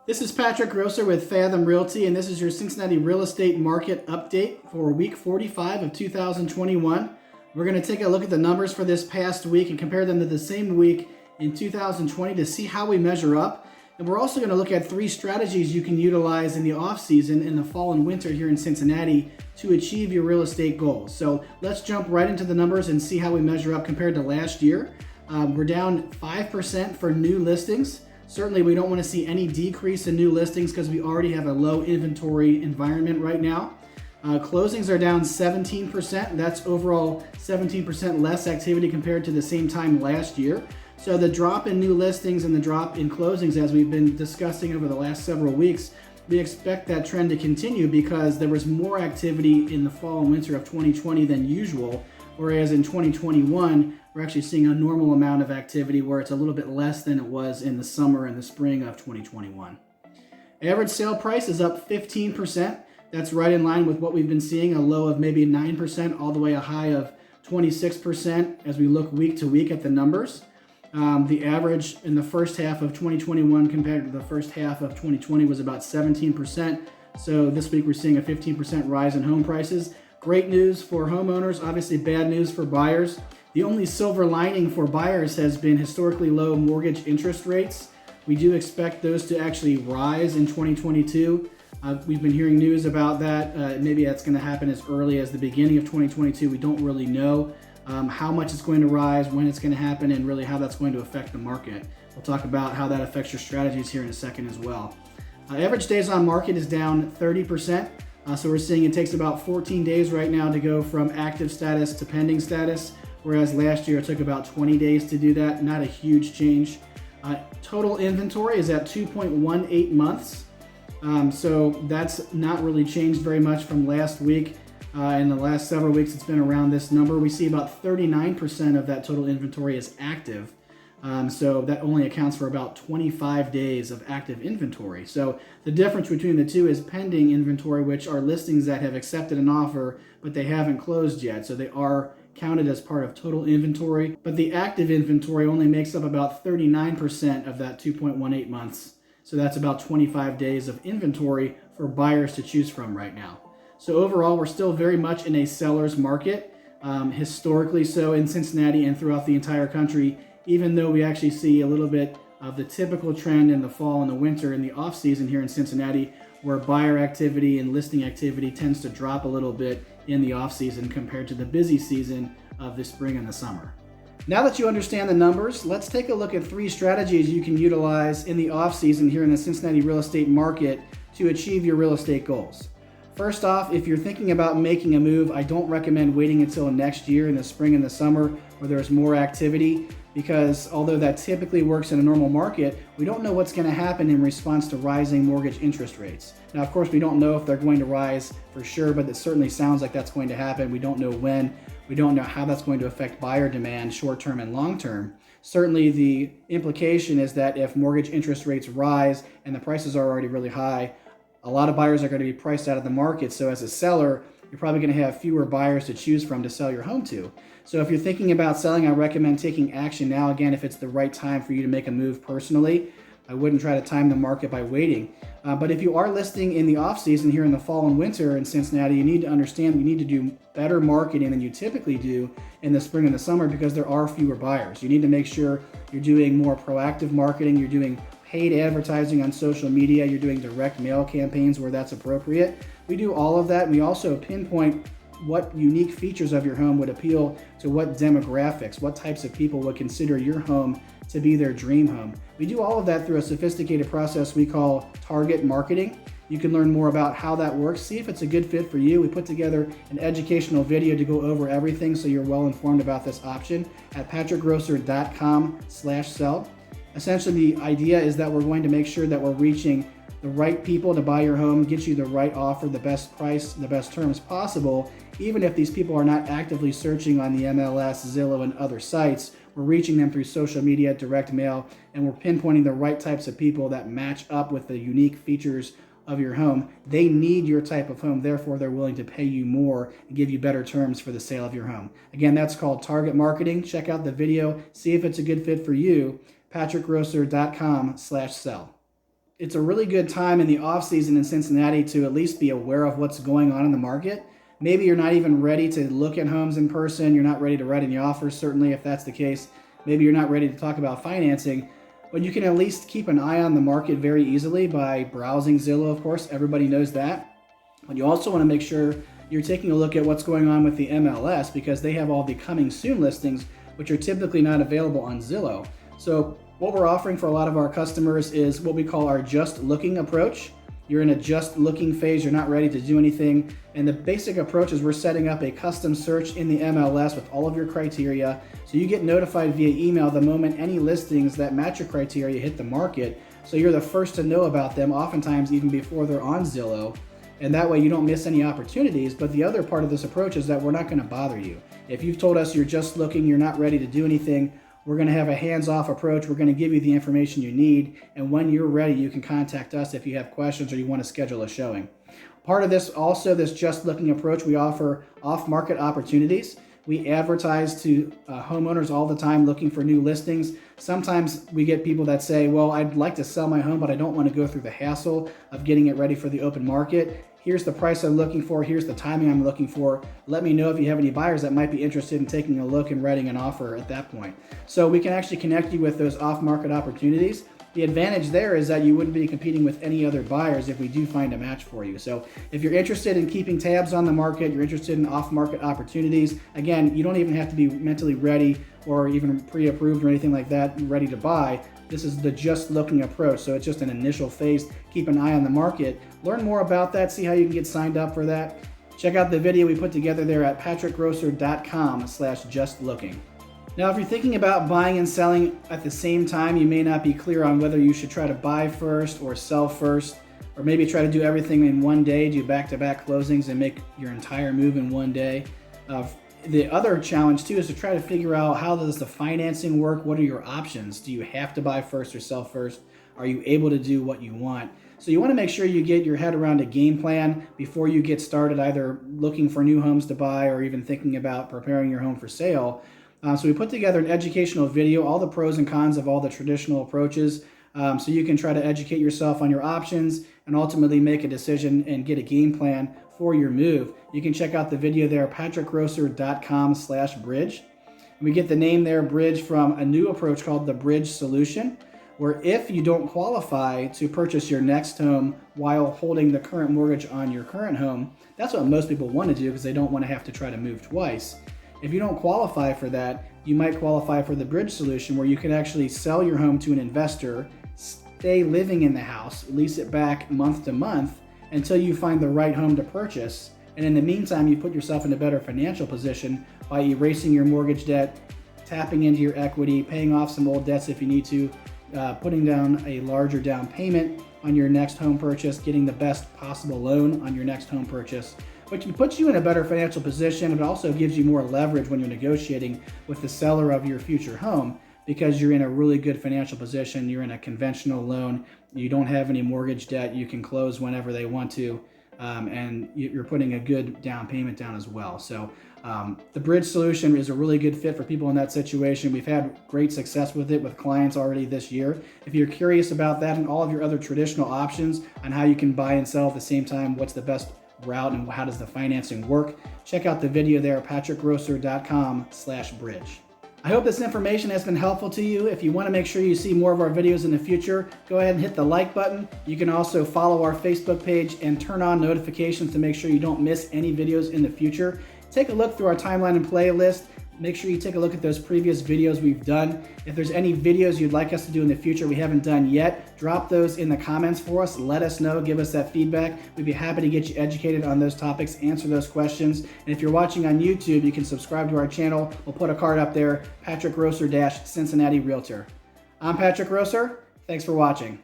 This is Patrick Grosser with Fathom Realty, and this is your Cincinnati real estate market update for week 45 of 2021. We're going to take a look at the numbers for this past week and compare them to the same week in 2020 to see how we measure up. And we're also going to look at 3 strategies you can utilize in the off season in the fall and winter here in Cincinnati to achieve your real estate goals. So let's jump right into the numbers and see how we measure up compared to last year. We're down 5% for new listings. Certainly, we don't want to see any decrease in new listings because we already have a low inventory environment right now. Closings are down 17%. That's overall 17% less activity compared to the same time last year. So the drop in new listings and the drop in closings, as we've been discussing over the last several weeks, we expect that trend to continue because there was more activity in the fall and winter of 2020 than usual, whereas in 2021, we're actually seeing a normal amount of activity where it's a little bit less than it was in the summer and the spring of 2021. Average sale price is up 15%. That's right in line with what we've been seeing, a low of maybe 9% all the way a high of 26% as we look week to week at the numbers. The average in the first half of 2021 compared to the first half of 2020 was about 17%. So this week we're seeing a 15% rise in home prices. Great news for homeowners, obviously bad news for buyers. The only silver lining for buyers has been historically low mortgage interest rates. We do expect those to actually rise in 2022. We've been hearing news about that. Maybe that's going to happen as early as the beginning of 2022. We don't really know how much it's going to rise, when it's going to happen, and really how that's going to affect the market. We'll talk about how that affects your strategies here in a second as well. Average days on market is down 30%. So we're seeing it takes about 14 days right now to go from active status to pending status, whereas last year it took about 20 days to do that. Not a huge change. Total inventory is at 2.18 months. So that's not really changed very much from last week. In the last several weeks, it's been around this number. We see about 39% of that total inventory is active. So that only accounts for about 25 days of active inventory. So the difference between the two is pending inventory, which are listings that have accepted an offer, but they haven't closed yet. So they are counted as part of total inventory. But the active inventory only makes up about 39% of that 2.18 months. So that's about 25 days of inventory for buyers to choose from right now. So overall, we're still very much in a seller's market, historically so in Cincinnati and throughout the entire country, even though we actually see a little bit of the typical trend in the fall and the winter in the off season here in Cincinnati, where buyer activity and listing activity tends to drop a little bit in the off season compared to the busy season of the spring and the summer. Now that you understand the numbers, let's take a look at 3 strategies you can utilize in the off season here in the Cincinnati real estate market to achieve your real estate goals. First off, if you're thinking about making a move, I don't recommend waiting until next year in the spring and the summer where there's more activity, because although that typically works in a normal market, we don't know what's going to happen in response to rising mortgage interest rates. Now, of course, we don't know if they're going to rise for sure, but it certainly sounds like that's going to happen. We don't know when. We don't know how that's going to affect buyer demand short-term and long-term. Certainly, the implication is that if mortgage interest rates rise and the prices are already really high, a lot of buyers are going to be priced out of the market. So as a seller, you're probably going to have fewer buyers to choose from to sell your home to. So if you're thinking about selling, I recommend taking action now. Again, if it's the right time for you to make a move personally, I wouldn't try to time the market by waiting. But if you are listing in the off season here in the fall and winter in Cincinnati, you need to understand you need to do better marketing than you typically do in the spring and the summer because there are fewer buyers. You need to make sure you're doing more proactive marketing. You're doing paid advertising on social media. You're doing direct mail campaigns where that's appropriate. We do all of that. We also pinpoint what unique features of your home would appeal to what demographics, what types of people would consider your home to be their dream home. We do all of that through a sophisticated process we call target marketing. You can learn more about how that works. See if it's a good fit for you. We put together an educational video to go over everything so you're well informed about this option at patrickgrosser.com/sell. Essentially, the idea is that we're going to make sure that we're reaching the right people to buy your home, get you the right offer, the best price, the best terms possible. Even if these people are not actively searching on the MLS, Zillow, and other sites, we're reaching them through social media, direct mail, and we're pinpointing the right types of people that match up with the unique features of your home. They need your type of home, therefore they're willing to pay you more and give you better terms for the sale of your home. Again, that's called target marketing. Check out the video, see if it's a good fit for you. patrickgrosser.com/sell. it's a really good time in the off season in Cincinnati to at least be aware of what's going on in the market. Maybe you're not even ready to look at homes in person. You're not ready to write any offers, certainly if that's the case. Maybe you're not ready to talk about financing, but you can at least keep an eye on the market very easily by browsing Zillow, of course. Everybody knows that. But you also want to make sure you're taking a look at what's going on with the MLS, because they have all the coming soon listings, which are typically not available on Zillow. So what we're offering for a lot of our customers is what we call our just looking approach. You're in a just looking phase, you're not ready to do anything. And the basic approach is we're setting up a custom search in the MLS with all of your criteria. So you get notified via email the moment any listings that match your criteria hit the market. So you're the first to know about them, oftentimes even before they're on Zillow. And that way you don't miss any opportunities. But the other part of this approach is that we're not going to bother you. If you've told us you're just looking, you're not ready to do anything, we're going to have a hands-off approach. We're going to give you the information you need. And when you're ready, you can contact us if you have questions or you want to schedule a showing. Part of this, also this just looking approach, we offer off-market opportunities. We advertise to homeowners all the time looking for new listings. Sometimes we get people that say, well, I'd like to sell my home, but I don't want to go through the hassle of getting it ready for the open market. Here's the price I'm looking for. Here's the timing I'm looking for. Let me know if you have any buyers that might be interested in taking a look and writing an offer at that point. So we can actually connect you with those off-market opportunities. The advantage there is that you wouldn't be competing with any other buyers if we do find a match for you. So if you're interested in keeping tabs on the market, you're interested in off-market opportunities, again, you don't even have to be mentally ready or even pre-approved or anything like that, ready to buy. This is the just looking approach. So it's just an initial phase. Keep an eye on the market. Learn more about that. See how you can get signed up for that. Check out the video we put together there at patrickgrosser.com/justlooking. Now, if you're thinking about buying and selling at the same time, you may not be clear on whether you should try to buy first or sell first, or maybe try to do everything in one day, do back-to-back closings and make your entire move in one day. The other challenge too is to try to figure out, how does the financing work? What are your options? Do you have to buy first or sell first? Are you able to do what you want? So you want to make sure you get your head around a game plan before you get started, either looking for new homes to buy or even thinking about preparing your home for sale. So we put together an educational video, all the pros and cons of all the traditional approaches, so you can try to educate yourself on your options and ultimately make a decision and get a game plan for your move. You can check out the video there, patrickgrosser.com/bridge. We get the name there, Bridge, from a new approach called the Bridge Solution, where if you don't qualify to purchase your next home while holding the current mortgage on your current home, that's what most people want to do because they don't want to have to try to move twice. If you don't qualify for that, you might qualify for the Bridge Solution, where you can actually sell your home to an investor, stay living in the house, lease it back month to month until you find the right home to purchase. And in the meantime, you put yourself in a better financial position by erasing your mortgage debt, tapping into your equity, paying off some old debts if you need to, putting down a larger down payment on your next home purchase, getting the best possible loan on your next home purchase, which puts you in a better financial position. It also gives you more leverage when you're negotiating with the seller of your future home, because you're in a really good financial position. You're in a conventional loan. You don't have any mortgage debt. You can close whenever they want to, and you're putting a good down payment down as well. So the Bridge Solution is a really good fit for people in that situation. We've had great success with it with clients already this year. If you're curious about that and all of your other traditional options on how you can buy and sell at the same time, what's the best route and how does the financing work, check out the video there at patrickgrosser.com/bridge. I hope this information has been helpful to you. If you want to make sure you see more of our videos in the future, go ahead and hit the like button. You can also follow our Facebook page and turn on notifications to make sure you don't miss any videos in the future. Take a look through our timeline and playlist. Make sure you take a look at those previous videos we've done. If there's any videos you'd like us to do in the future we haven't done yet, drop those in the comments for us. Let us know, give us that feedback. We'd be happy to get you educated on those topics, answer those questions. And if you're watching on YouTube, you can subscribe to our channel. We'll put a card up there, Patrick Grosser-Cincinnati Realtor. I'm Patrick Grosser. Thanks for watching.